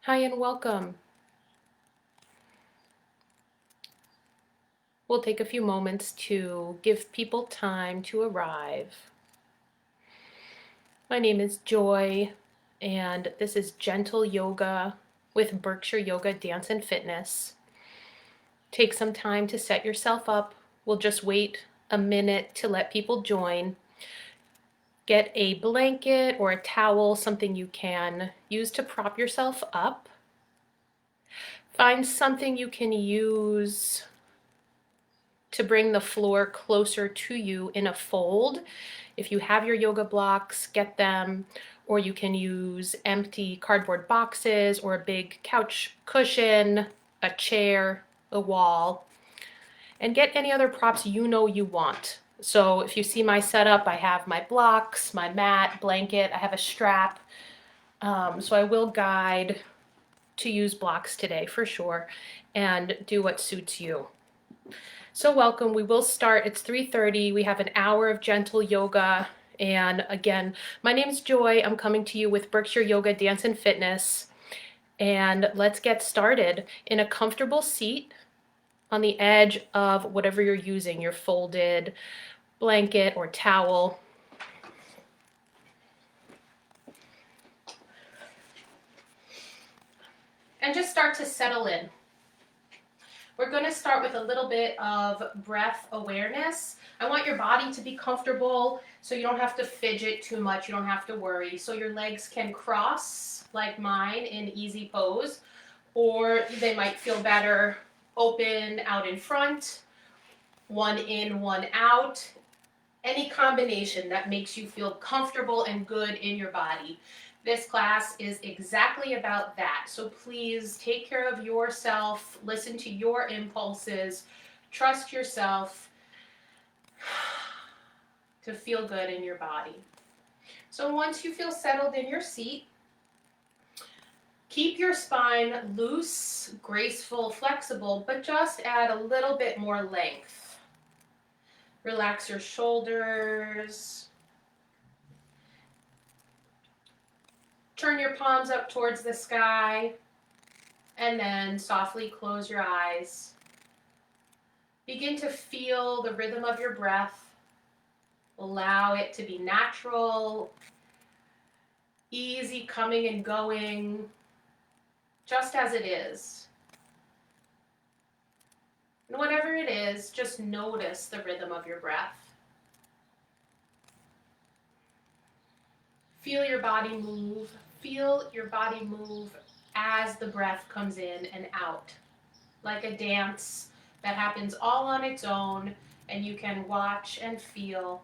Hi and welcome. We'll take a few moments to give people time to arrive. My name is Joy, and this is Gentle Yoga with Berkshire Yoga Dance and Fitness. Take some time to set yourself up. We'll just wait a minute to let people join. Get a blanket or a towel, something you can use to prop yourself up. Find something you can use to bring the floor closer to you in a fold. If you have your yoga blocks, get them, or you can use empty cardboard boxes or a big couch cushion, a chair, a wall, and get any other props you know you want. So if you see my setup, I have my blocks, my mat, blanket, I have a strap. So I will guide to use blocks today for sure, and do what suits you. So welcome. We will start. It's 3:30. We have an hour of gentle yoga. And again, my name is Joy. I'm coming to you with Berkshire Yoga Dance and Fitness. And let's get started in a comfortable seat on the edge of whatever you're using, your folded blanket or towel. And just start to settle in. We're going to start with a little bit of breath awareness. I want your body to be comfortable so you don't have to fidget too much. You don't have to worry. So your legs can cross like mine in easy pose, or they might feel better open out in front, one in, one out. Any combination that makes you feel comfortable and good in your body. This class is exactly about that. So please take care of yourself, listen to your impulses, trust yourself to feel good in your body. So once you feel settled in your seat, keep your spine loose, graceful, flexible, but just add a little bit more length. Relax your shoulders. Turn your palms up towards the sky, and then softly close your eyes. Begin to feel the rhythm of your breath. Allow it to be natural, easy coming and going, just as it is. And whatever it is, just notice the rhythm of your breath. Feel your body move. Feel your body move as the breath comes in and out, like a dance that happens all on its own, and you can watch and feel.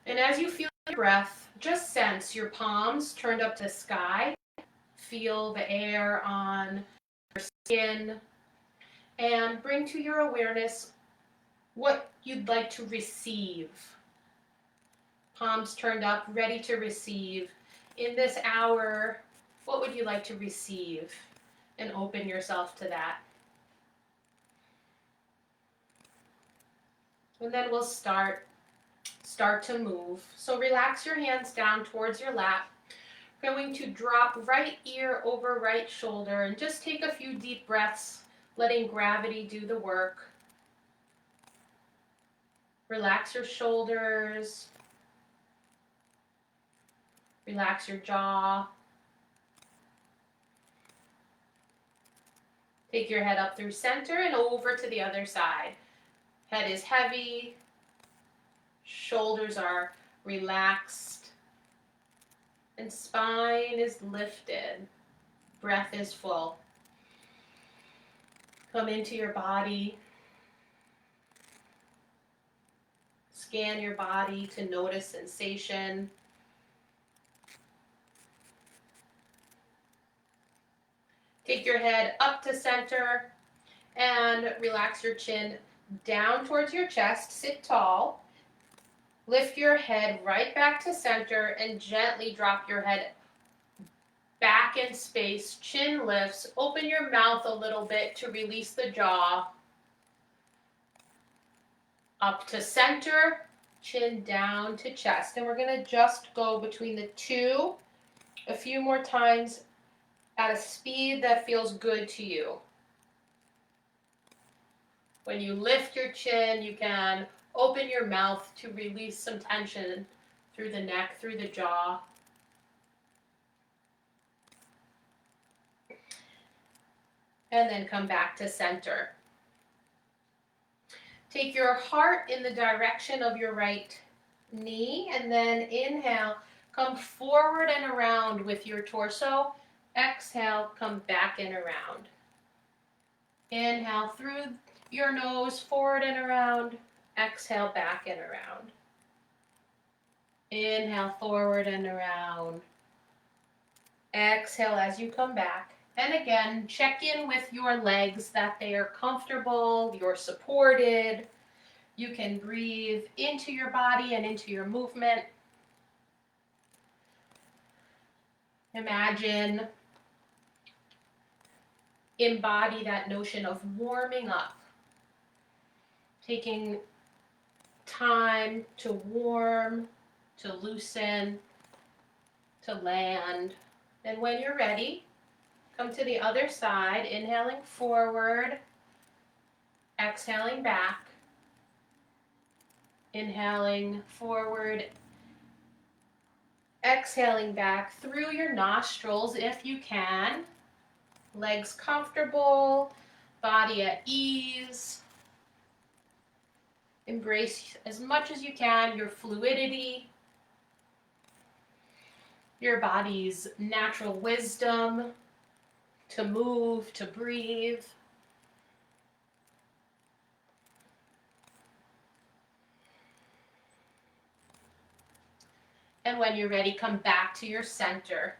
And as you feel your breath, just sense your palms turned up to the sky. Feel the air on your skin, and bring to your awareness what you'd like to receive. Palms turned up, ready to receive. In this hour, what would you like to receive? And open yourself to that. And then we'll start to move. So relax your hands down towards your lap. Going to drop right ear over right shoulder and just take a few deep breaths, letting gravity do the work. Relax your shoulders. Relax your jaw. Take your head up through center and over to the other side. Head is heavy. Shoulders are relaxed. And spine is lifted. Breath is full. Come into your body. Scan your body to notice sensation. Take your head up to center and relax your chin down towards your chest. Sit tall. Lift your head right back to center and gently drop your head back in space. Chin lifts. Open your mouth a little bit to release the jaw. Up to center, chin down to chest. And we're going to just go between the two A few more times at a speed that feels good to you. When you lift your chin, you can open your mouth to release some tension through the neck, through the jaw. And then come back to center. Take your heart in the direction of your right knee, and then inhale, come forward and around with your torso. Exhale, come back and around. Inhale through your nose, forward and around. Exhale, back and around. Inhale, forward and around. Exhale as you come back. And again, check in with your legs that they are comfortable, you're supported. You can breathe into your body and into your movement. Imagine, embody that notion of warming up. Taking time to warm, to loosen, to land. And when you're ready, come to the other side, inhaling forward, exhaling back, inhaling forward, exhaling back through your nostrils if you can. Legs comfortable, body at ease. Embrace as much as you can your fluidity, your body's natural wisdom to move, to breathe. And when you're ready, come back to your center.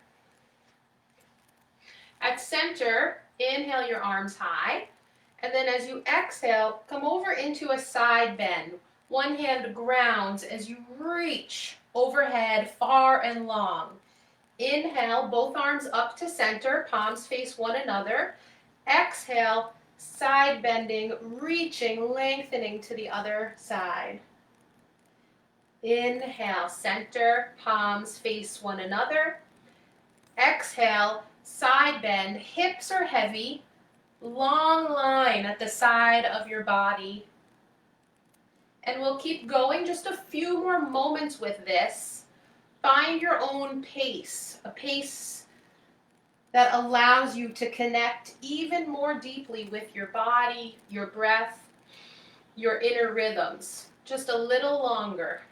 At center, inhale your arms high. And then as you exhale, come over into a side bend. One hand grounds as you reach overhead far and long. Inhale, both arms up to center, palms face one another. Exhale, side bending, reaching, lengthening to the other side. Inhale, center, palms face one another. Exhale, side bend, hips are heavy, long line at the side of your body. And we'll keep going just a few more moments with this. Find your own pace, a pace that allows you to connect even more deeply with your body, your breath, your inner rhythms. Just a little longer.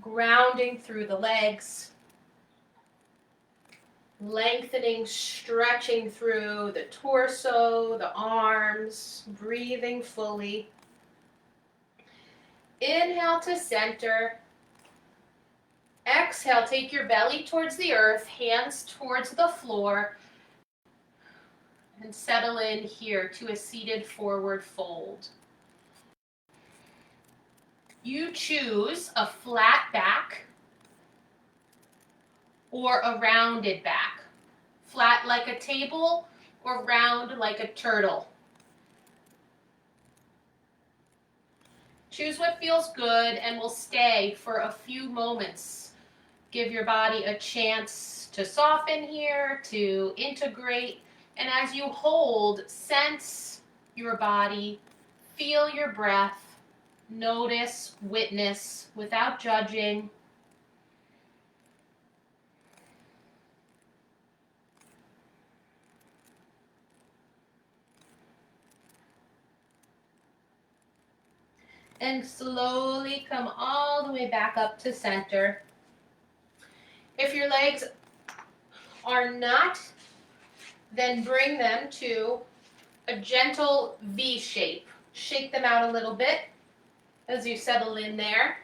Grounding through the legs, lengthening, stretching through the torso, the arms, breathing fully. Inhale to center. Exhale, take your belly towards the earth, hands towards the floor, and settle in here to a seated forward fold. You choose a flat back or a rounded back. Flat like a table or round like a turtle. Choose what feels good and we'll stay for a few moments. Give your body a chance to soften here, to integrate. And as you hold, sense your body, feel your breath. Notice, witness, without judging. And slowly come all the way back up to center. If your legs are not, then bring them to a gentle V shape. Shake them out a little bit as you settle in there.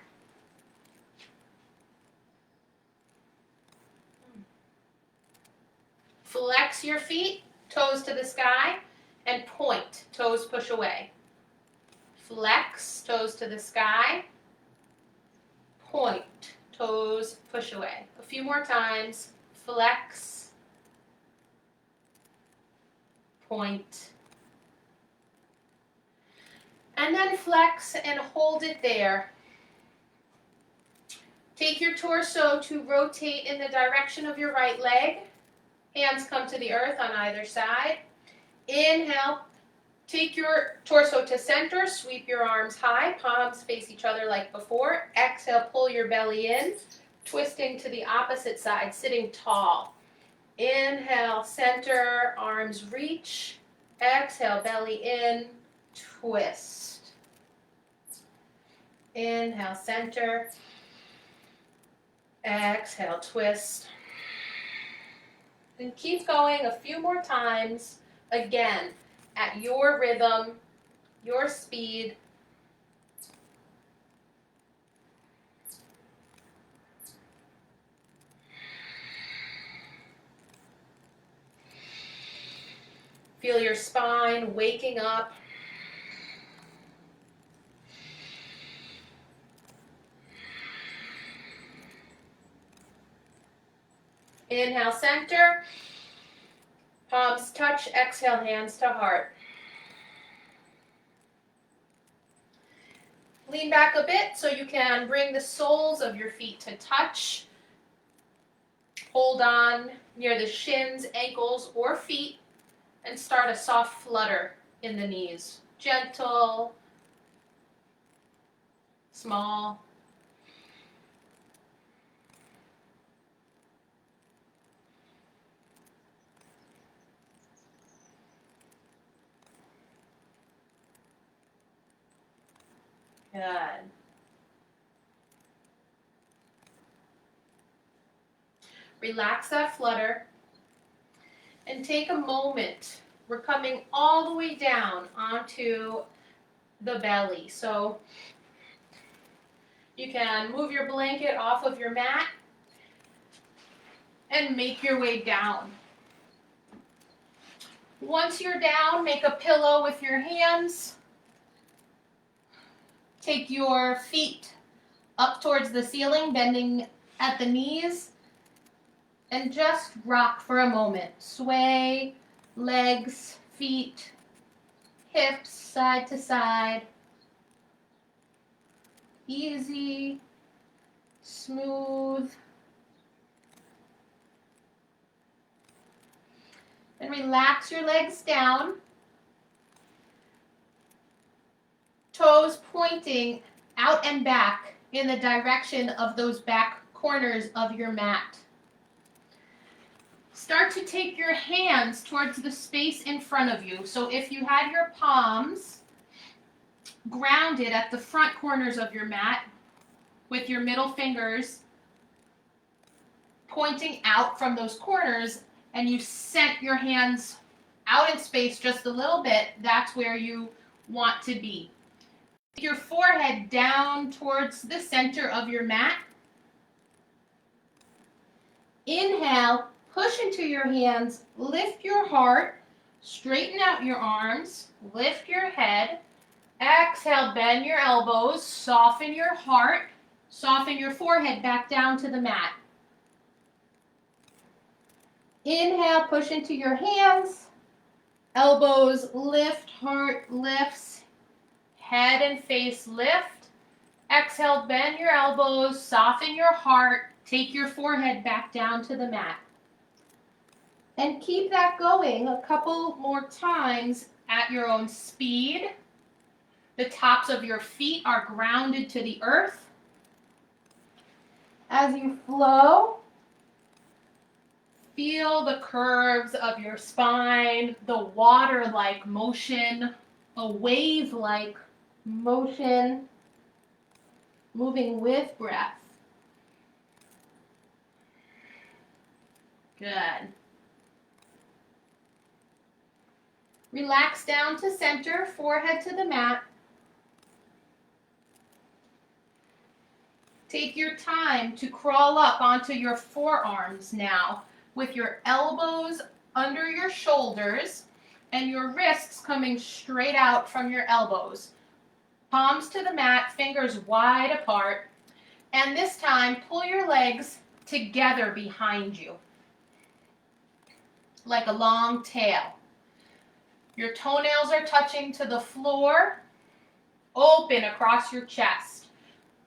Flex your feet, toes to the sky, and point, toes push away. Flex, toes to the sky, point, toes push away. A few more times. Flex, point, and then flex and hold it there. Take your torso to rotate in the direction of your right leg. Hands come to the earth on either side. Inhale, take your torso to center, sweep your arms high, palms face each other like before. Exhale, pull your belly in, twisting to the opposite side, sitting tall. Inhale, center, arms reach. Exhale, belly in, twist. Inhale, center. Exhale, twist. And keep going a few more times. Again, at your rhythm, your speed. Feel your spine waking up. Inhale, center. Palms touch, exhale, hands to heart. Lean back a bit so you can bring the soles of your feet to touch. Hold on near the shins, ankles, or feet, and start a soft flutter in the knees. Gentle, small. Good. Relax that flutter and take a moment. We're coming all the way down onto the belly. So you can move your blanket off of your mat and make your way down. Once you're down, make a pillow with your hands. Take your feet up towards the ceiling, bending at the knees, and just rock for a moment. Sway, legs, feet, hips, side to side. Easy, smooth. And relax your legs down. Toes pointing out and back in the direction of those back corners of your mat. Start to take your hands towards the space in front of you. So if you had your palms grounded at the front corners of your mat with your middle fingers pointing out from those corners, and you sent your hands out in space just a little bit, that's where you want to be. Take your forehead down towards the center of your mat. Inhale, push into your hands, lift your heart, straighten out your arms, lift your head. Exhale, bend your elbows, soften your heart, soften your forehead back down to the mat. Inhale, push into your hands, elbows lift, heart lifts, head and face lift. Exhale, bend your elbows, soften your heart, take your forehead back down to the mat. And keep that going a couple more times at your own speed. The tops of your feet are grounded to the earth. As you flow, feel the curves of your spine, the water-like motion, a wave-like motion, moving with breath. Good. Relax down to center, forehead to the mat. Take your time to crawl up onto your forearms now, with your elbows under your shoulders and your wrists coming straight out from your elbows. Palms to the mat, fingers wide apart. And this time, pull your legs together behind you, like a long tail. Your toenails are touching to the floor, open across your chest,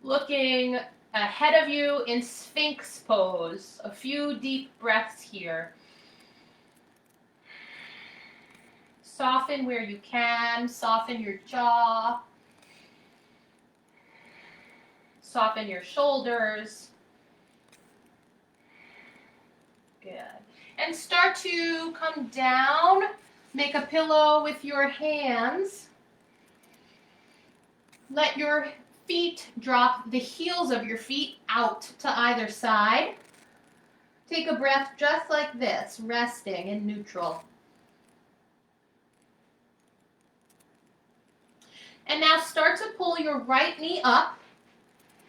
looking ahead of you in Sphinx pose. A few deep breaths here. Soften where you can, soften your jaw, soften your shoulders. Good. And start to come down, make a pillow with your hands. Let your feet drop, the heels of your feet out to either side. Take a breath just like this, resting in neutral. And now start to pull your right knee up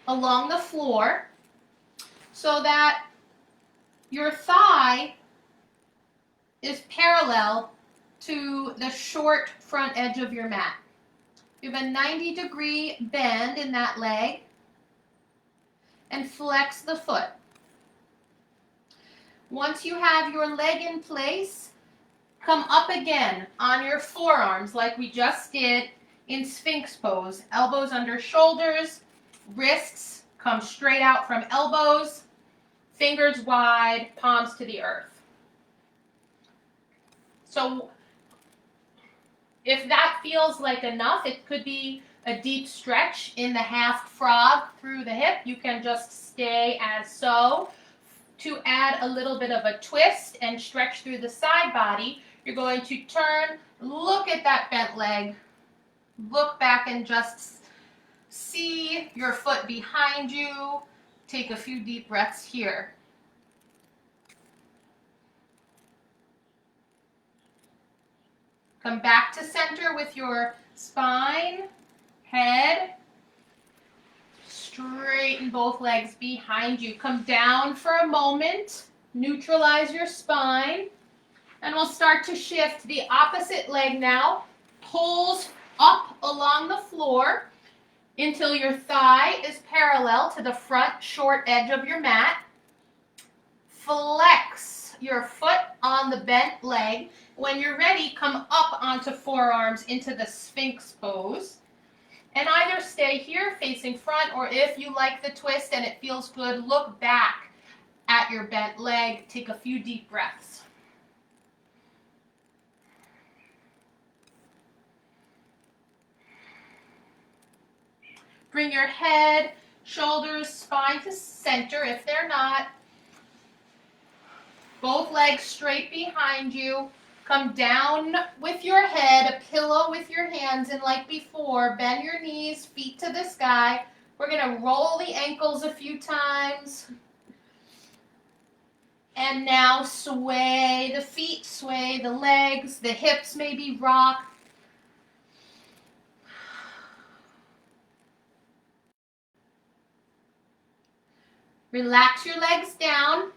along the floor so that your thigh is parallel to the short front edge of your mat. You have a 90-degree bend in that leg and flex the foot. Once you have your leg in place, come up again on your forearms like we just did in Sphinx pose. Elbows under shoulders, wrists come straight out from elbows, fingers wide, palms to the earth. So if that feels like enough, it could be a deep stretch in the half frog through the hip. You can just stay as so. To add a little bit of a twist and stretch through the side body, you're going to turn, look at that bent leg, look back and just see your foot behind you. Take a few deep breaths here. Come back to center with your spine, head. Straighten both legs behind you. Come down for a moment. Neutralize your spine. And we'll start to shift. The opposite leg now pulls up along the floor until your thigh is parallel to the front short edge of your mat. Flex your foot on the bent leg. When you're ready, come up onto forearms into the Sphinx pose. And either stay here facing front, or if you like the twist and it feels good, look back at your bent leg. Take a few deep breaths. Bring your head, shoulders, spine to center if they're not. Both legs straight behind you. Come down with your head, a pillow with your hands, and like before, bend your knees, feet to the sky. We're going to roll the ankles a few times. And now sway the feet, sway the legs, the hips maybe rock. Relax your legs down.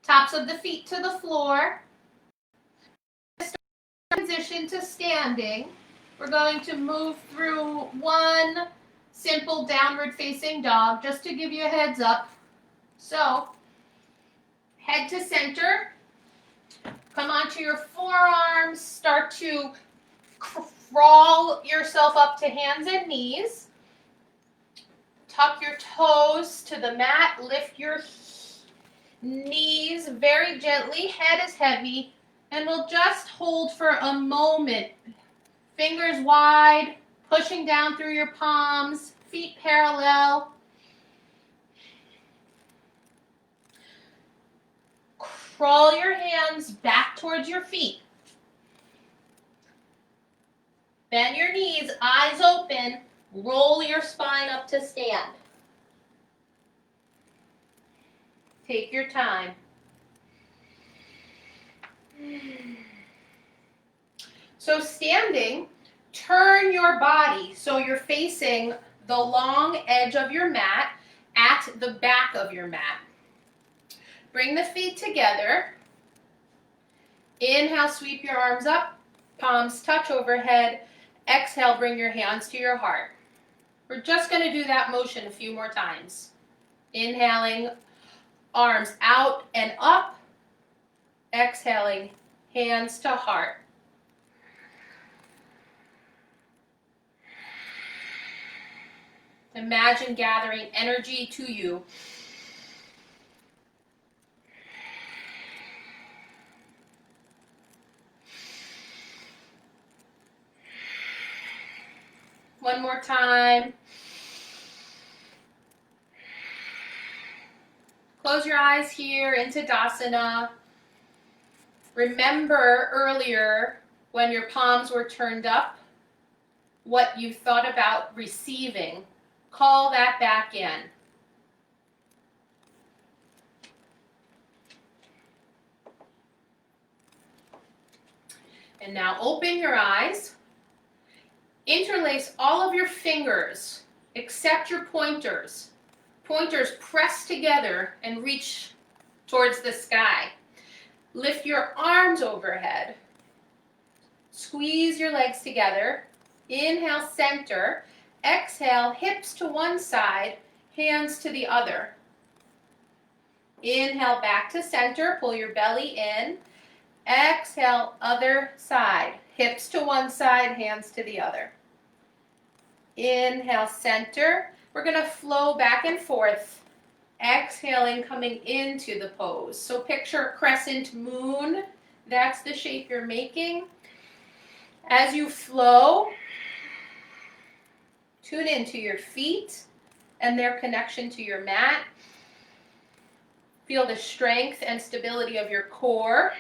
Tops of the feet to the floor. Transition to standing. We're going to move through one simple downward facing dog just to give you a heads up. So, head to center. Come onto your forearms. Start to crawl yourself up to hands and knees. Tuck your toes to the mat. Lift your knees very gently, head is heavy, and we'll just hold for a moment. Fingers wide, pushing down through your palms, feet parallel. Crawl your hands back towards your feet. Bend your knees, eyes open, roll your spine up to stand. Take your time. So standing, turn your body so you're facing the long edge of your mat at the back of your mat. Bring the feet together. Inhale, sweep your arms up, palms touch overhead. Exhale, bring your hands to your heart. We're just going to do that motion a few more times. Inhaling, arms out and up. Exhaling, hands to heart. Imagine gathering energy to you. One more time. Close your eyes here into Tadasana. Remember earlier when your palms were turned up, what you thought about receiving. Call that back in. And now open your eyes. Interlace all of your fingers, except your pointers. Pointers press together and reach towards the sky. Lift your arms overhead. Squeeze your legs together. Inhale, center. Exhale, hips to one side, hands to the other. Inhale, back to center. Pull your belly in. Exhale, other side. Hips to one side, hands to the other. Inhale, center. We're going to flow back and forth. Exhaling, coming into the pose. So picture a crescent moon. That's the shape you're making. As you flow, tune into your feet and their connection to your mat. Feel the strength and stability of your core.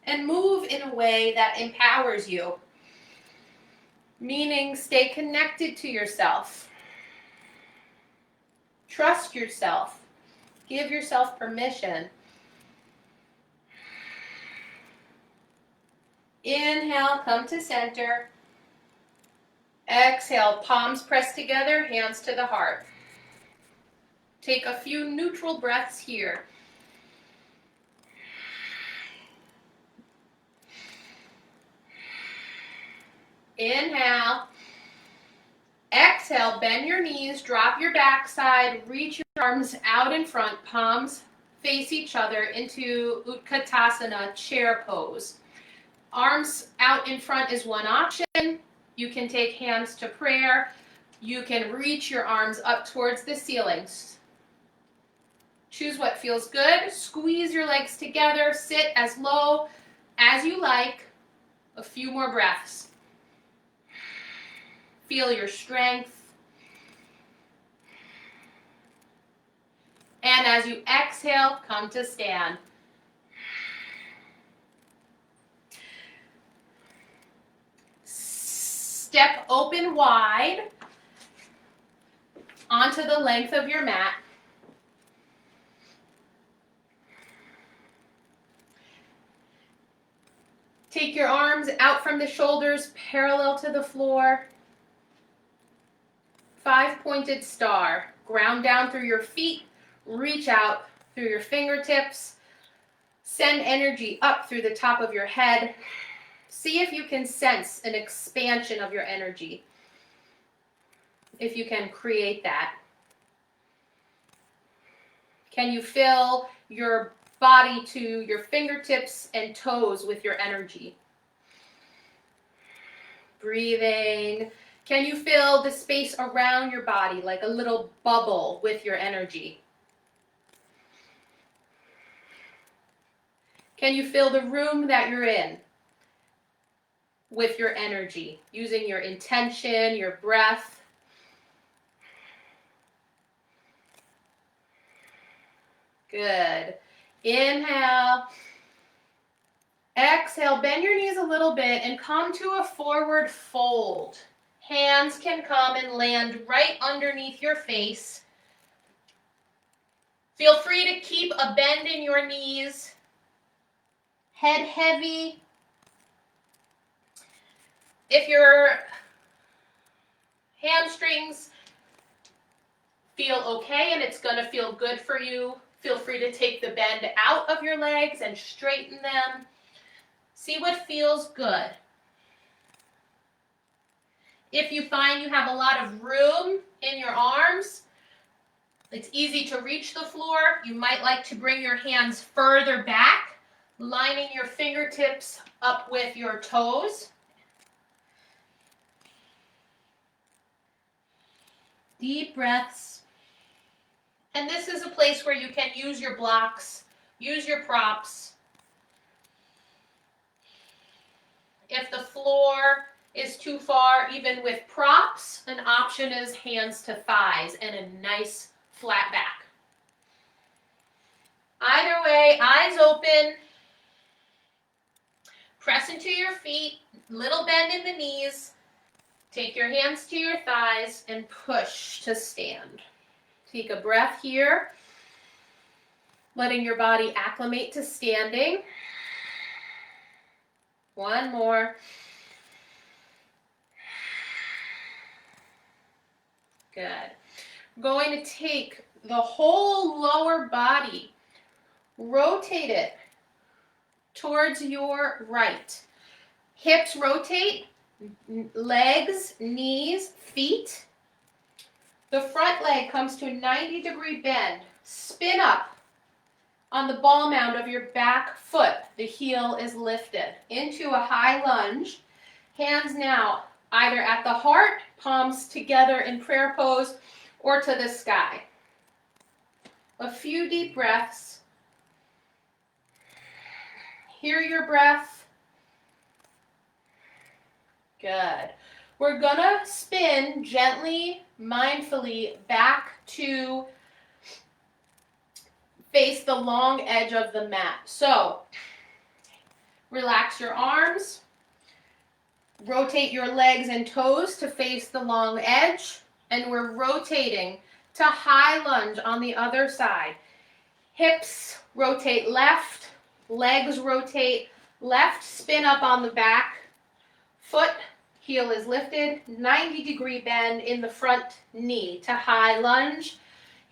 And move in a way that empowers you. Meaning, stay connected to yourself. Trust yourself. Give yourself permission. Inhale, come to center. Exhale, palms pressed together, hands to the heart. Take a few neutral breaths here. Inhale. Exhale, bend your knees, drop your backside, reach your arms out in front, palms face each other into Utkatasana, chair pose. Arms out in front is one option. You can take hands to prayer. You can reach your arms up towards the ceilings. Choose what feels good. Squeeze your legs together. Sit as low as you like. A few more breaths. Feel your strength. And as you exhale, come to stand. Step open wide onto the length of your mat. Take your arms out from the shoulders, parallel to the floor. 5-pointed star. Ground down through your feet. Reach out through your fingertips. Send energy up through the top of your head. See if you can sense an expansion of your energy. If you can create that. Can you fill your body to your fingertips and toes with your energy? Breathing. Can you fill the space around your body like a little bubble with your energy? Can you fill the room that you're in with your energy, using your intention, your breath? Good. Inhale. Exhale, bend your knees a little bit and come to a forward fold. Hands can come and land right underneath your face. Feel free to keep a bend in your knees. Head heavy. If your hamstrings feel okay and it's going to feel good for you, feel free to take the bend out of your legs and straighten them. See what feels good. If you find you have a lot of room in your arms, it's easy to reach the floor. You might like to bring your hands further back, lining your fingertips up with your toes. Deep breaths. And this is a place where you can use your blocks, use your props. If the floor is too far, even with props, an option is hands to thighs and a nice flat back. Either way, eyes open. Press into your feet, little bend in the knees. Take your hands to your thighs and push to stand. Take a breath here, letting your body acclimate to standing. One more. Good. We're going to take the whole lower body, rotate it towards your right. Hips rotate, legs, knees, feet. The front leg comes to a 90-degree bend. Spin up on the ball mound of your back foot. The heel is lifted into a high lunge. Hands now either at the heart, palms together in prayer pose, or to the sky. A few deep breaths. Hear your breath. Good. We're gonna spin gently, mindfully back to face the long edge of the mat. So, relax your arms. Rotate your legs and toes to face the long edge. And we're rotating to high lunge on the other side. Hips rotate left, legs rotate left, spin up on the back, foot, heel is lifted, 90-degree bend in the front knee to high lunge,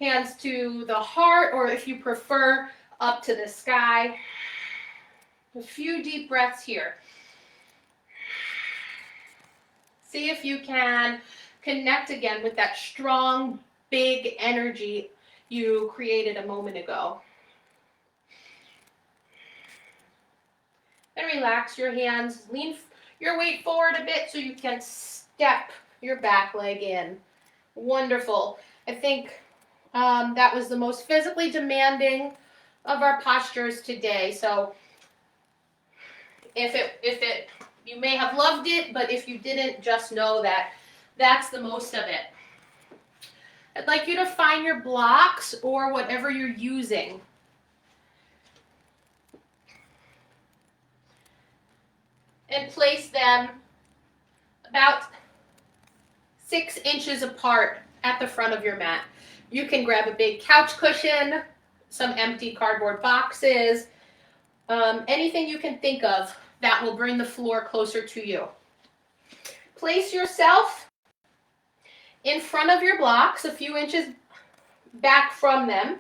hands to the heart, or if you prefer, up to the sky. A few deep breaths here. See if you can connect again with that strong, big energy you created a moment ago. And relax your hands. Lean your weight forward a bit so you can step your back leg in. Wonderful. I think that was the most physically demanding of our postures today. So you may have loved it, but if you didn't, just know that that's the most of it. I'd like you to find your blocks or whatever you're using. And place them about 6 inches apart at the front of your mat. You can grab a big couch cushion, some empty cardboard boxes, anything you can think of that will bring the floor closer to you. Place yourself in front of your blocks, a few inches back from them.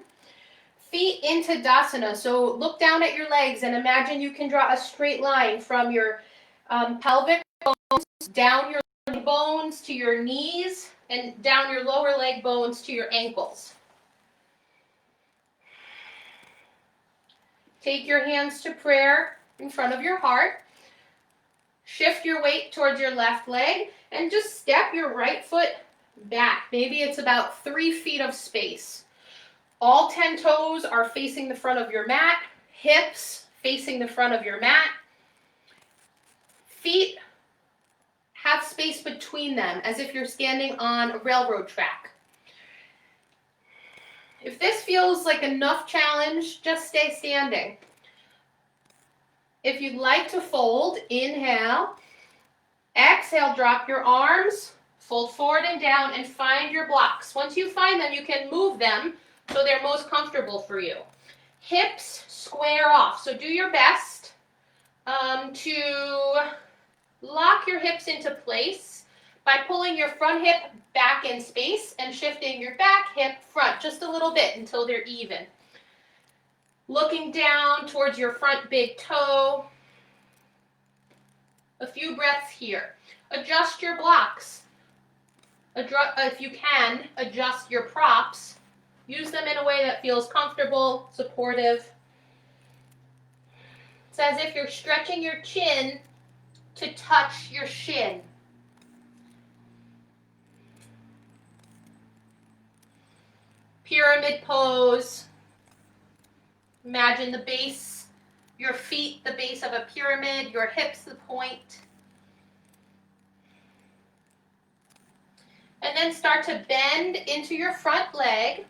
Feet into Dasana. So look down at your legs and imagine you can draw a straight line from your pelvic bones down your leg bones to your knees and down your lower leg bones to your ankles. Take your hands to prayer in front of your heart. Shift your weight towards your left leg and just step your right foot back. Maybe it's about 3 feet of space. All 10 toes are facing the front of your mat, hips facing the front of your mat. Feet have space between them as if you're standing on a railroad track. If this feels like enough challenge, just stay standing. If you'd like to fold, inhale. Exhale, drop your arms, fold forward and down, and find your blocks. Once you find them, you can move them so they're most comfortable for you. Hips square off. So do your best to lock your hips into place by pulling your front hip back in space and shifting your back hip front just a little bit until they're even. Looking down towards your front big toe. A few breaths here. Adjust your blocks. If you can, adjust your props. Use them in a way that feels comfortable, supportive. It's as if you're stretching your chin to touch your shin. Pyramid pose. Imagine the base, your feet, the base of a pyramid, your hips, the point. And then start to bend into your front leg.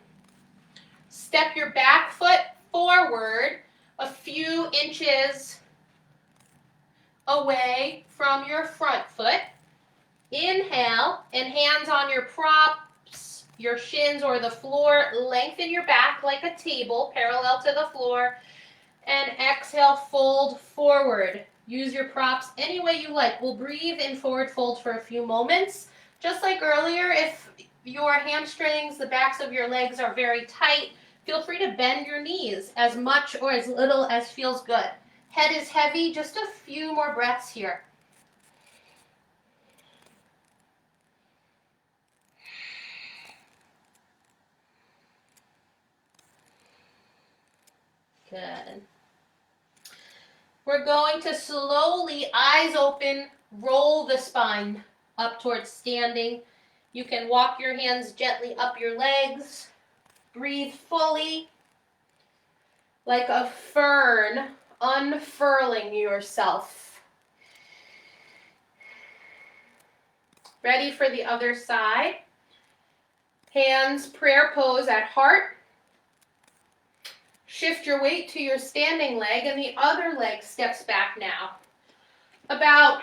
Step your back foot forward a few inches away from your front foot. Inhale, and hands on your props, your shins or the floor. Lengthen your back like a table, parallel to the floor. And exhale, fold forward. Use your props any way you like. We'll breathe in forward fold for a few moments. Just like earlier, if your hamstrings, the backs of your legs are very tight, feel free to bend your knees as much or as little as feels good. Head is heavy, just a few more breaths here. Good. We're going to slowly, eyes open, roll the spine up towards standing. You can walk your hands gently up your legs. Breathe fully, like a fern, unfurling yourself. Ready for the other side. Hands, prayer pose at heart. Shift your weight to your standing leg, and the other leg steps back now. About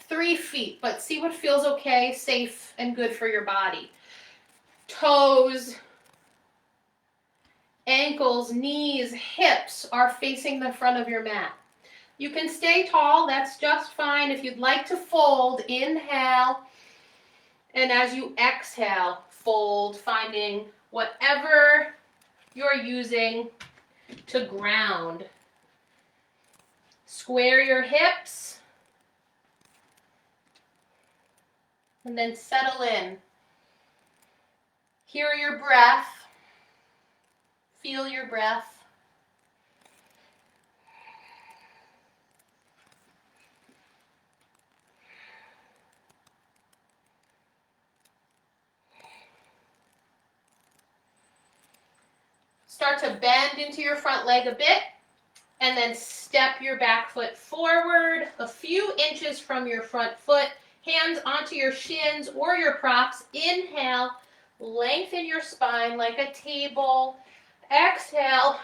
3 feet, but see what feels okay, safe, and good for your body. Toes, ankles, knees, hips are facing the front of your mat. You can stay tall, that's just fine. If you'd like to fold, inhale, and as you exhale, fold, finding whatever you're using to ground. Square your hips, and then settle in. Hear your breath. Feel your breath. Start to bend into your front leg a bit, and then step your back foot forward a few inches from your front foot. Hands onto your shins or your props. Inhale, lengthen your spine like a table. Exhale,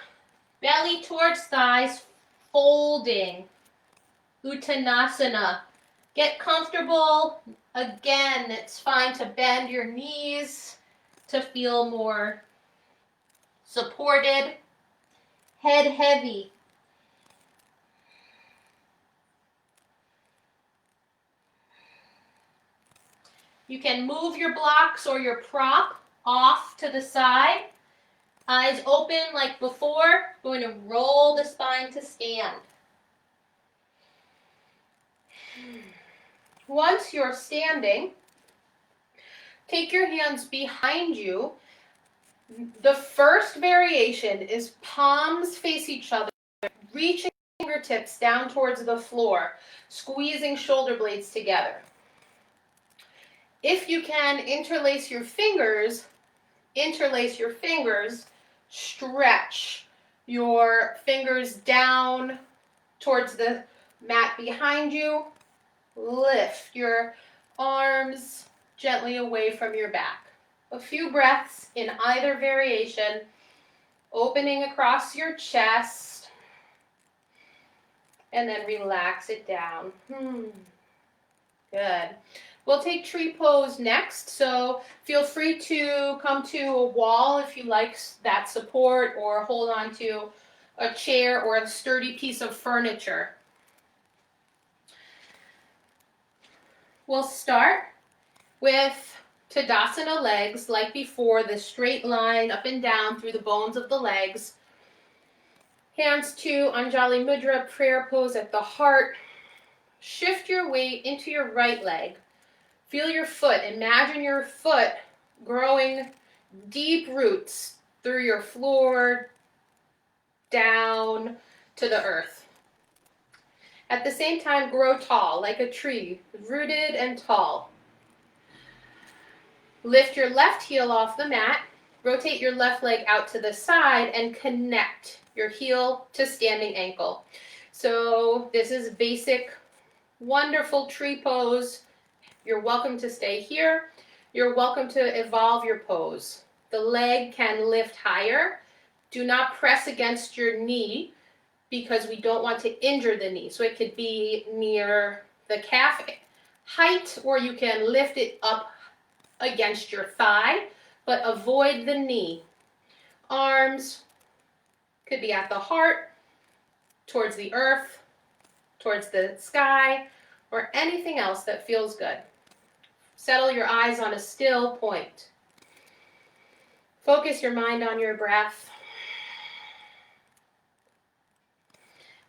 belly towards thighs, folding. Uttanasana. Get comfortable. Again, it's fine to bend your knees to feel more supported. Head heavy. You can move your blocks or your prop off to the side. Eyes open like before. Going to roll the spine to stand. Once you're standing, take your hands behind you. The first variation is palms face each other, reaching fingertips down towards the floor, squeezing shoulder blades together. If you can, interlace your fingers, stretch your fingers down towards the mat behind you. Lift your arms gently away from your back. A few breaths in either variation, opening across your chest, and then relax it down. Good. We'll take tree pose next, so feel free to come to a wall if you like that support, or hold on to a chair or a sturdy piece of furniture. We'll start with Tadasana legs, like before, the straight line up and down through the bones of the legs. Hands to Anjali Mudra, prayer pose at the heart. Shift your weight into your right leg. Feel your foot. Imagine your foot growing deep roots through your floor, down to the earth. At the same time, grow tall, like a tree, rooted and tall. Lift your left heel off the mat. Rotate your left leg out to the side and connect your heel to standing ankle. So this is basic, wonderful tree pose. You're welcome to stay here. You're welcome to evolve your pose. The leg can lift higher. Do not press against your knee because we don't want to injure the knee. So it could be near the calf height, or you can lift it up against your thigh, but avoid the knee. Arms could be at the heart, towards the earth, towards the sky, or anything else that feels good. Settle your eyes on a still point. Focus your mind on your breath.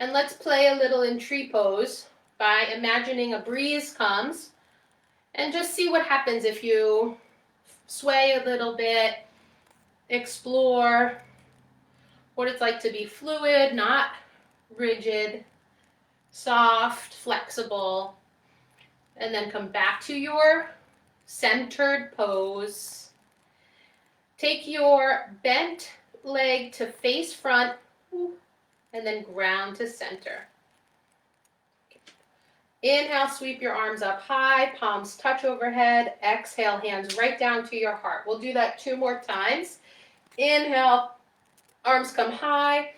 And let's play a little in tree pose by imagining a breeze comes, and just see what happens if you sway a little bit, explore what it's like to be fluid, not rigid, soft, flexible, and then come back to your centered pose. Take your bent leg to face front, and then ground to center. Inhale, sweep your arms up high, palms touch overhead. Exhale, hands right down to your heart. We'll do that 2 more times. Inhale, arms come high.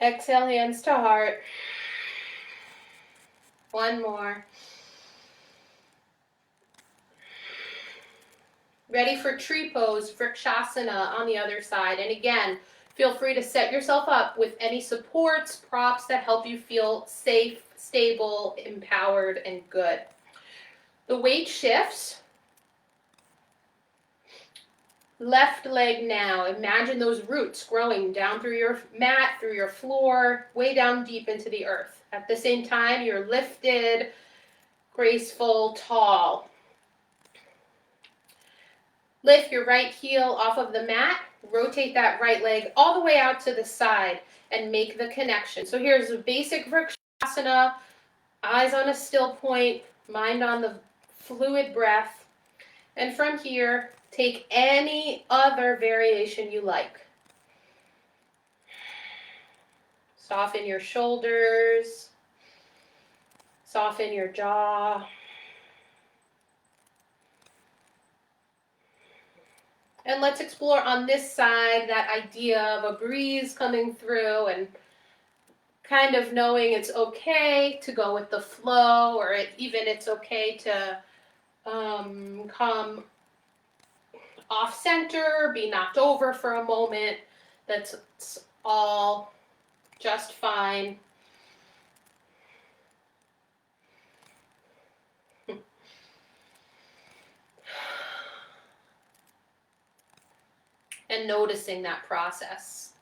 Exhale, hands to heart. 1 more. Ready for tree pose, vrikshasana on the other side. And again, feel free to set yourself up with any supports, props that help you feel safe, stable, empowered, and good. The weight shifts. Left leg now. Imagine those roots growing down through your mat, through your floor, way down deep into the earth. At the same time, you're lifted, graceful, tall. Lift your right heel off of the mat. Rotate that right leg all the way out to the side and make the connection. So here's a basic vrikshasana, eyes on a still point, mind on the fluid breath. And from here, take any other variation you like. Soften your shoulders, soften your jaw. And let's explore on this side that idea of a breeze coming through and kind of knowing it's okay to go with the flow, or even it's okay to come off center, be knocked over for a moment. That's all just fine. And noticing that process.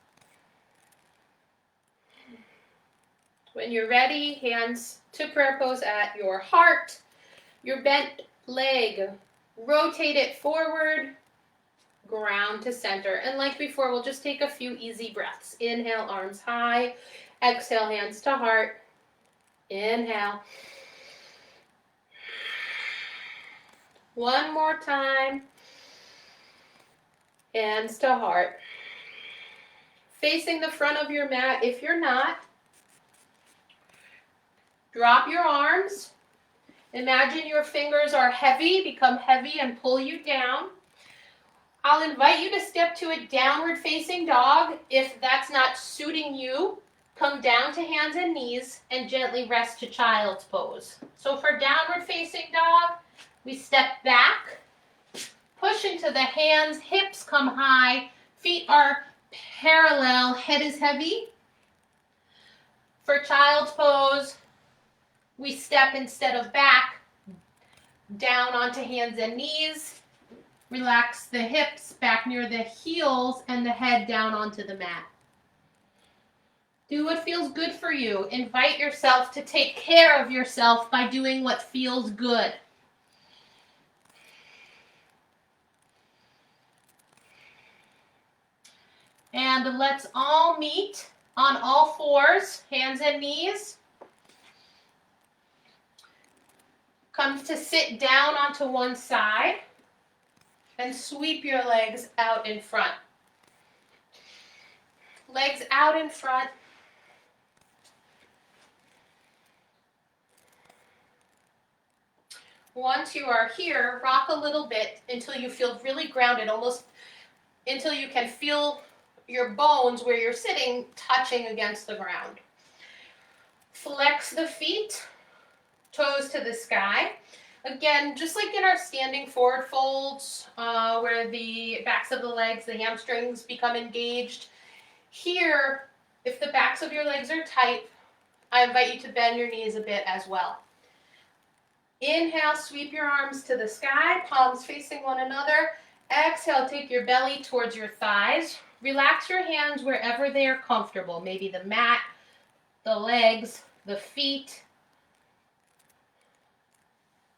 When you're ready, hands to prayer pose at your heart. Your bent leg, rotate it forward, ground to center. And like before, we'll just take a few easy breaths. Inhale, arms high. Exhale, hands to heart. Inhale. 1 more time. Hands to heart. Facing the front of your mat. If you're not, drop your arms. Imagine your fingers are heavy, become heavy and pull you down. I'll invite you to step to a downward facing dog. If that's not suiting you, come down to hands and knees and gently rest to child's pose. So for downward facing dog, we step back. Push into the hands, hips come high, feet are parallel, head is heavy. For child's pose, we step instead of back, down onto hands and knees. Relax the hips back near the heels and the head down onto the mat. Do what feels good for you. Invite yourself to take care of yourself by doing what feels good. And let's all meet on all fours, hands and knees. Come to sit down onto one side. And sweep your legs out in front. Legs out in front. Once you are here, rock a little bit until you feel really grounded, almost until you can feel your bones where you're sitting touching against the ground. Flex the feet, toes to the sky. Again, just like in our standing forward folds, where the backs of the legs, the hamstrings become engaged, here, if the backs of your legs are tight, I invite you to bend your knees a bit as well. Inhale, sweep your arms to the sky, palms facing one another. Exhale, take your belly towards your thighs. Relax your hands wherever they are comfortable, maybe the mat, the legs, the feet.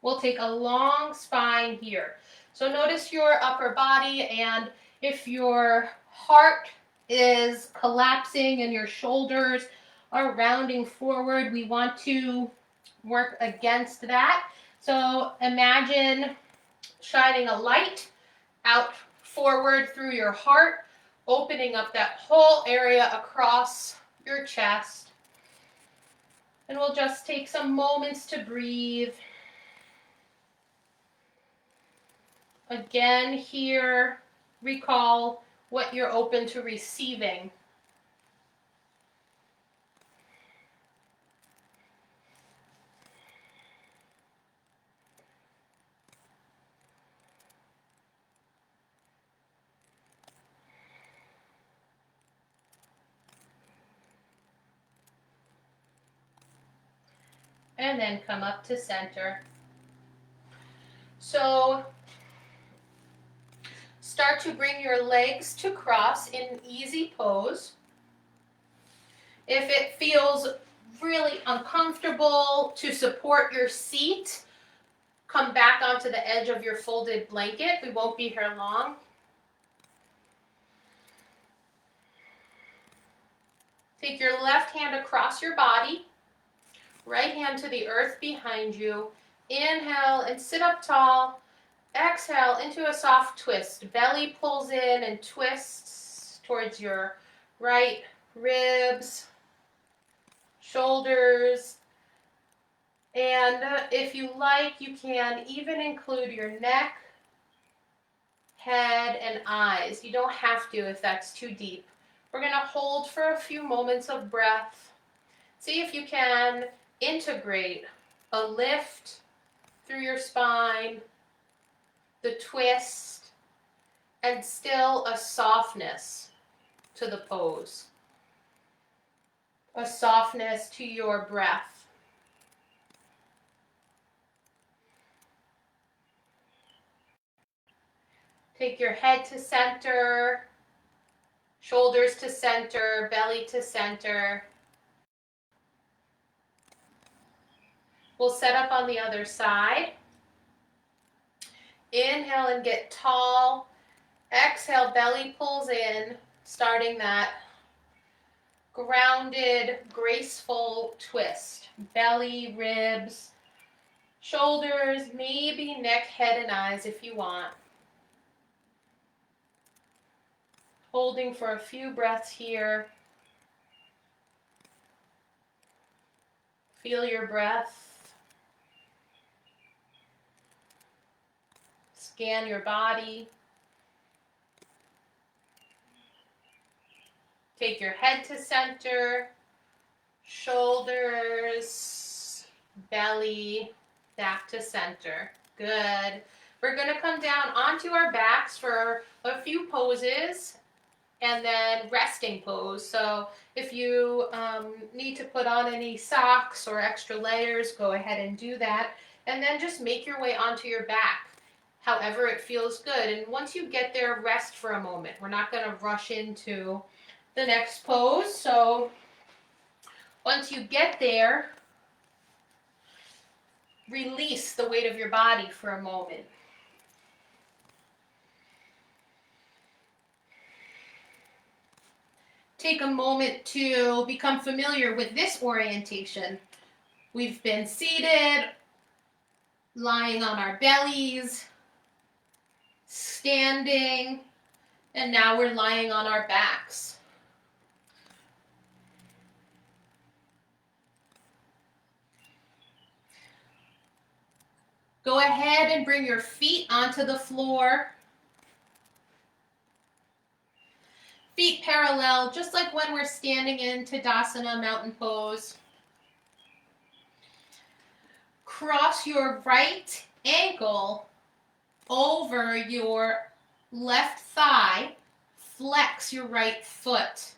We'll take a long spine here. So notice your upper body, and if your heart is collapsing and your shoulders are rounding forward, we want to work against that. So imagine shining a light out forward through your heart, opening up that whole area across your chest. And we'll just take some moments to breathe. Again, here, recall what you're open to receiving. And then come up to center. So start to bring your legs to cross in easy pose. If it feels really uncomfortable to support your seat, come back onto the edge of your folded blanket. We won't be here long. Take your left hand across your body, right hand to the earth behind you. Inhale and sit up tall. Exhale into a soft twist. Belly pulls in and twists towards your right ribs, shoulders. And if you like, you can even include your neck, head, and eyes. You don't have to if that's too deep. We're going to hold for a few moments of breath. See if you can integrate a lift through your spine, the twist, and still a softness to the pose. A softness to your breath. Take your head to center, shoulders to center, belly to center. We'll set up on the other side. Inhale and get tall. Exhale, belly pulls in, starting that grounded, graceful twist. Belly, ribs, shoulders, maybe neck, head, and eyes if you want. Holding for a few breaths here. Feel your breath. Scan your body. Take your head to center, shoulders, belly, back to center. Good. We're going to come down onto our backs for a few poses and then resting pose. So if you need to put on any socks or extra layers, go ahead and do that. And then just make your way onto your back, however it feels good. And once you get there, rest for a moment. We're not going to rush into the next pose. So once you get there, release the weight of your body for a moment. Take a moment to become familiar with this orientation. We've been seated, lying on our bellies, standing, and now we're lying on our backs. Go ahead and bring your feet onto the floor. Feet parallel, just like when we're standing in Tadasana, mountain pose. Cross your right ankle over your left thigh. Flex your right foot.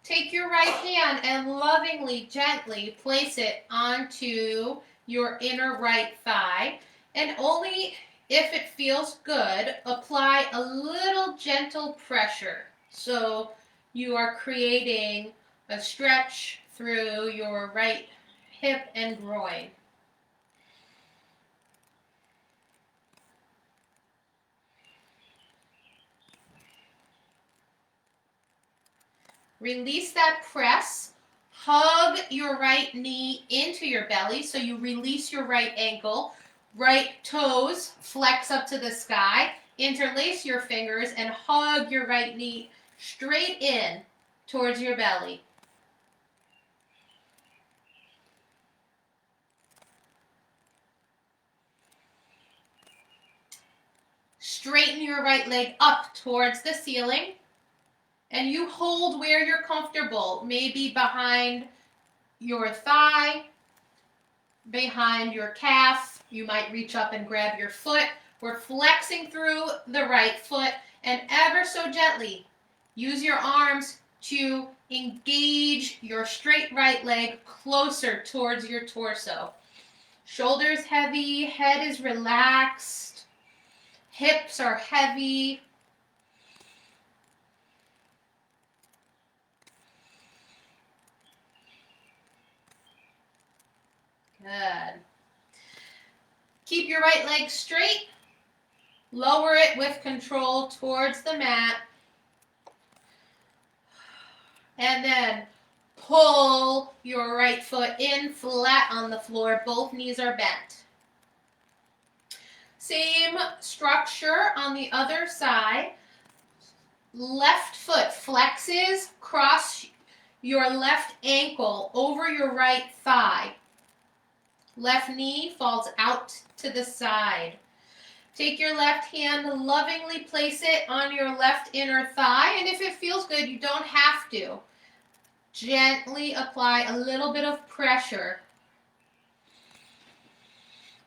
Take your right hand and lovingly, gently place it onto your inner right thigh, and only if it feels good, apply a little gentle pressure. So you are creating a stretch through your right hip and groin. Release that press. Hug your right knee into your belly, so you release your right ankle. Right toes flex up to the sky. Interlace your fingers and hug your right knee straight in towards your belly. Straighten your right leg up towards the ceiling. And you hold where you're comfortable, maybe behind your thigh, behind your calf. You might reach up and grab your foot. We're flexing through the right foot, and ever so gently use your arms to engage your straight right leg closer towards your torso. Shoulders heavy, head is relaxed, hips are heavy. Good. Keep your right leg straight. Lower it with control towards the mat. And then pull your right foot in flat on the floor. Both knees are bent. Same structure on the other side. Left foot flexes. Cross your left ankle over your right thigh. Left knee falls out to the side. Take your left hand, lovingly place it on your left inner thigh, and if it feels good, you don't have to. Gently apply a little bit of pressure,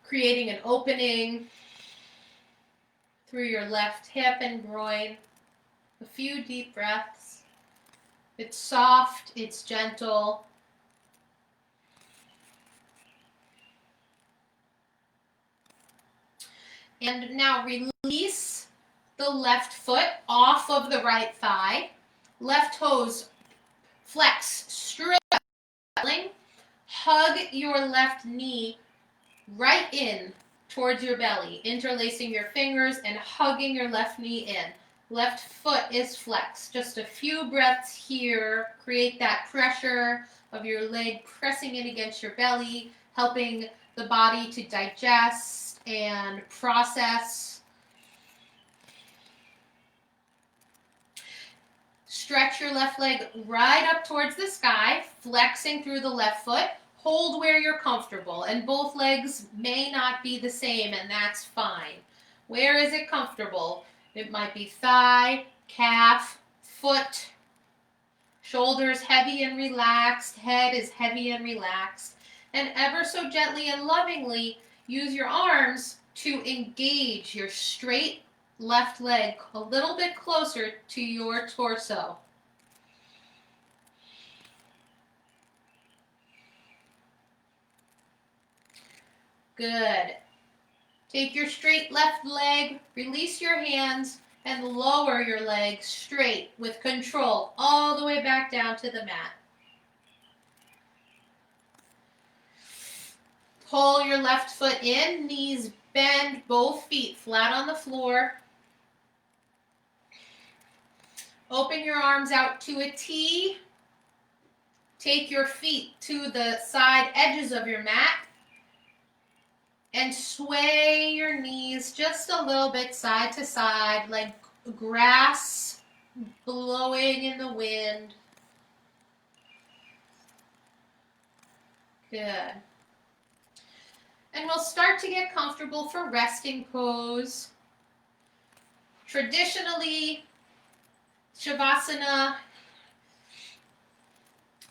creating an opening through your left hip and groin. A few deep breaths. It's soft, it's gentle. And now release the left foot off of the right thigh. Left toes flex, straddling. Hug your left knee right in towards your belly, interlacing your fingers and hugging your left knee in. Left foot is flexed. Just a few breaths here. Create that pressure of your leg pressing in against your belly, helping the body to digest and process. Stretch your left leg right up towards the sky, flexing through the left foot. Hold where you're comfortable, and both legs may not be the same, and that's fine. Where is it comfortable? It might be thigh, calf, foot, shoulders heavy and relaxed, head is heavy and relaxed. And ever so gently and lovingly, use your arms to engage your straight left leg a little bit closer to your torso. Good. Take your straight left leg, release your hands, and lower your leg straight with control all the way back down to the mat. Pull your left foot in, knees bend, both feet flat on the floor. Open your arms out to a T. Take your feet to the side edges of your mat And sway your knees just a little bit side to side, like grass blowing in the wind. Good. And we'll start to get comfortable for resting pose. Traditionally, Shavasana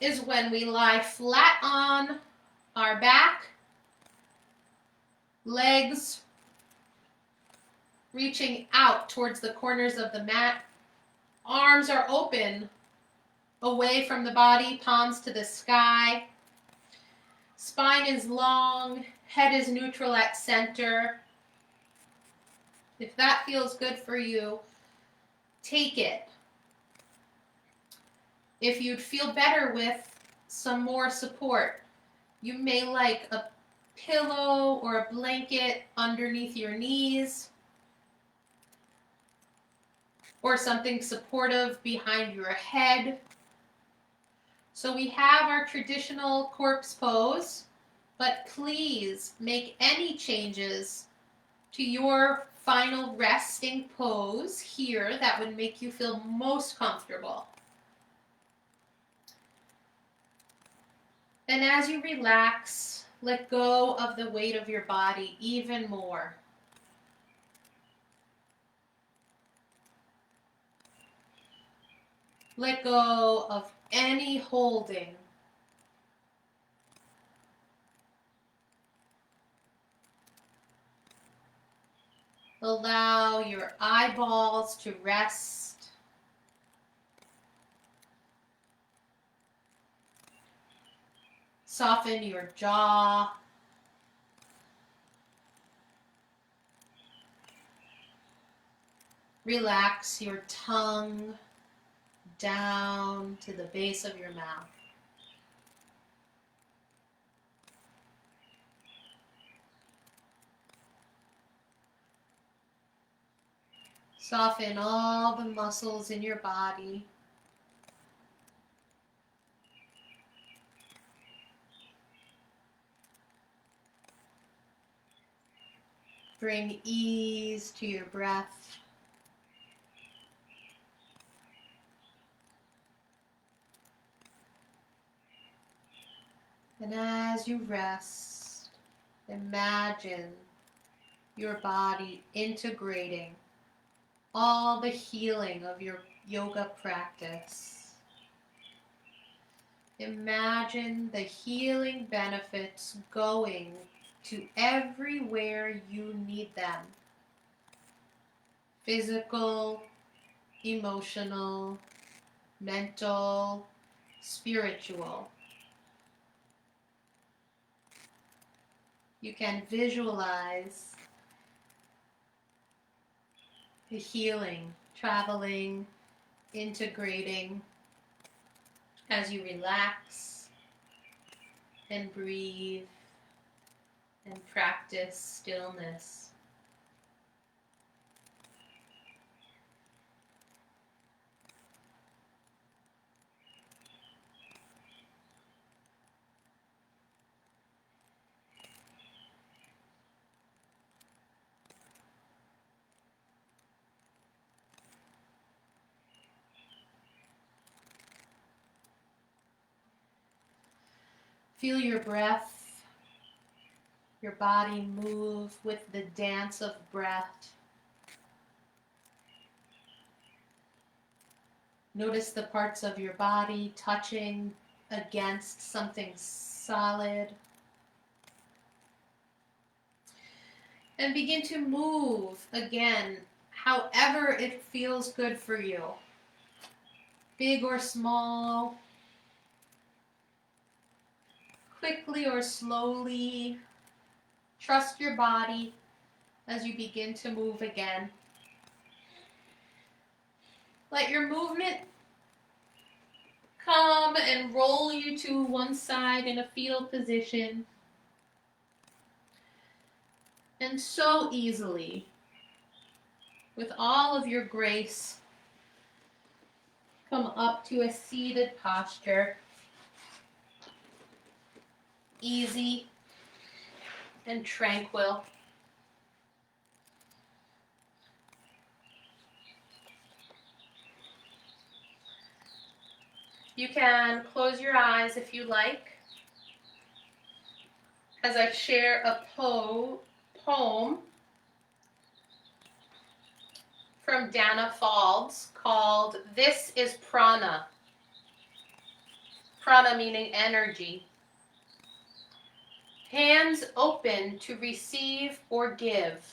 is when we lie flat on our back, legs reaching out towards the corners of the mat. Arms are open away from the body, palms to the sky. Spine is long, head is neutral at center. If that feels good for you, take it. If you'd feel better with some more support, you may like a pillow or a blanket underneath your knees, or something supportive behind your head. So we have our traditional corpse pose, but please make any changes to your final resting pose here that would make you feel most comfortable. And as you relax, let go of the weight of your body even more. Let go of any holding. Allow your eyeballs to rest. Soften your jaw. Relax your tongue down to the base of your mouth. Soften all the muscles in your body. Bring ease to your breath. And as you rest, imagine your body integrating all the healing of your yoga practice. Imagine the healing benefits going to everywhere you need them. Physical, emotional, mental, spiritual. You can visualize the healing, traveling, integrating as you relax and breathe and practice stillness. Feel your breath, your body move with the dance of breath. Notice the parts of your body touching against something solid. And begin to move again, however it feels good for you. Big or small, quickly or slowly. Trust your body as you begin to move again. Let your movement come and roll you to one side in a fetal position. And so easily, with all of your grace, come up to a seated posture. Easy, and tranquil. You can close your eyes if you like as I share a poem from Dana Falls called This is Prana. Prana meaning energy. Hands open to receive or give.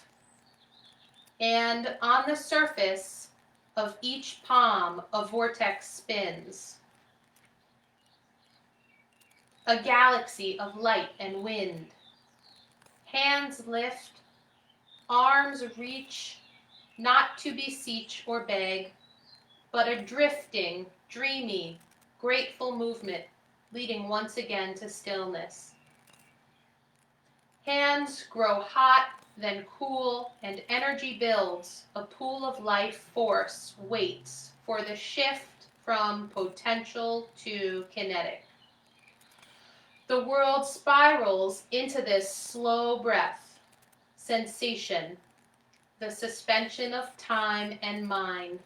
And on the surface of each palm, a vortex spins. A galaxy of light and wind. Hands lift, arms reach, not to beseech or beg, but a drifting, dreamy, grateful movement, leading once again to stillness. Hands grow hot, then cool, and energy builds. A pool of life force waits for the shift from potential to kinetic. The world spirals into this slow breath, sensation, the suspension of time and mind,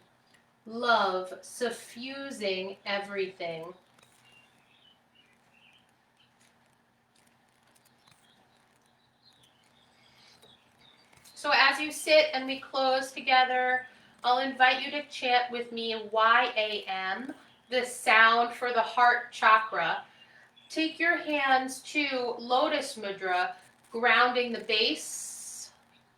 love suffusing everything. So as you sit and we close together, I'll invite you to chant with me YAM, the sound for the heart chakra. Take your hands to Lotus Mudra, grounding the base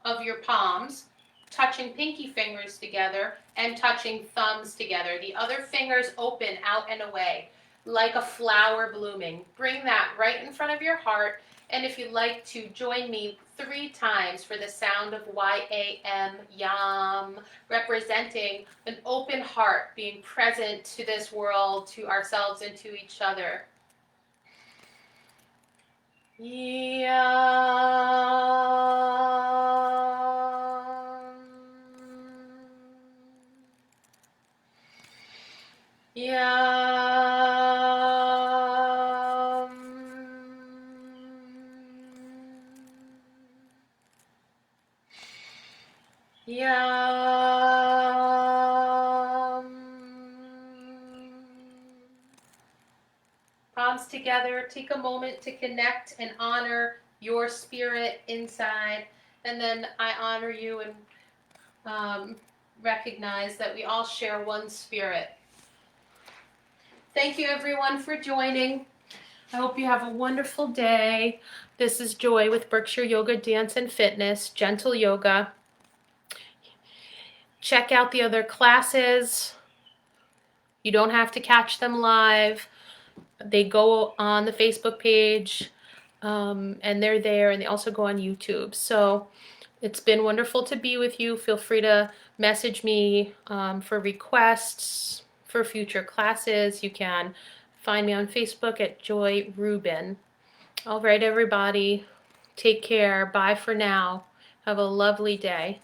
of your palms, touching pinky fingers together and touching thumbs together. The other fingers open out and away like a flower blooming. Bring that right in front of your heart. And if you'd like to join me 3 times for the sound of YAM, YAM, representing an open heart, being present to this world, to ourselves, and to each other. Yam. Yam. Yam. Palms together, take a moment to connect and honor your spirit inside, and then I honor you and recognize that we all share one spirit. Thank you everyone for joining. I hope you have a wonderful day. This is Joy with Berkshire Yoga Dance and Fitness, Gentle Yoga. Check out the other classes. You don't have to catch them live. They go on the Facebook page, and they're there, and they also go on YouTube. So it's been wonderful to be with you. Feel free to message me for requests for future classes. You can find me on Facebook at Joy Ruben. All right, everybody. Take care. Bye for now. Have a lovely day.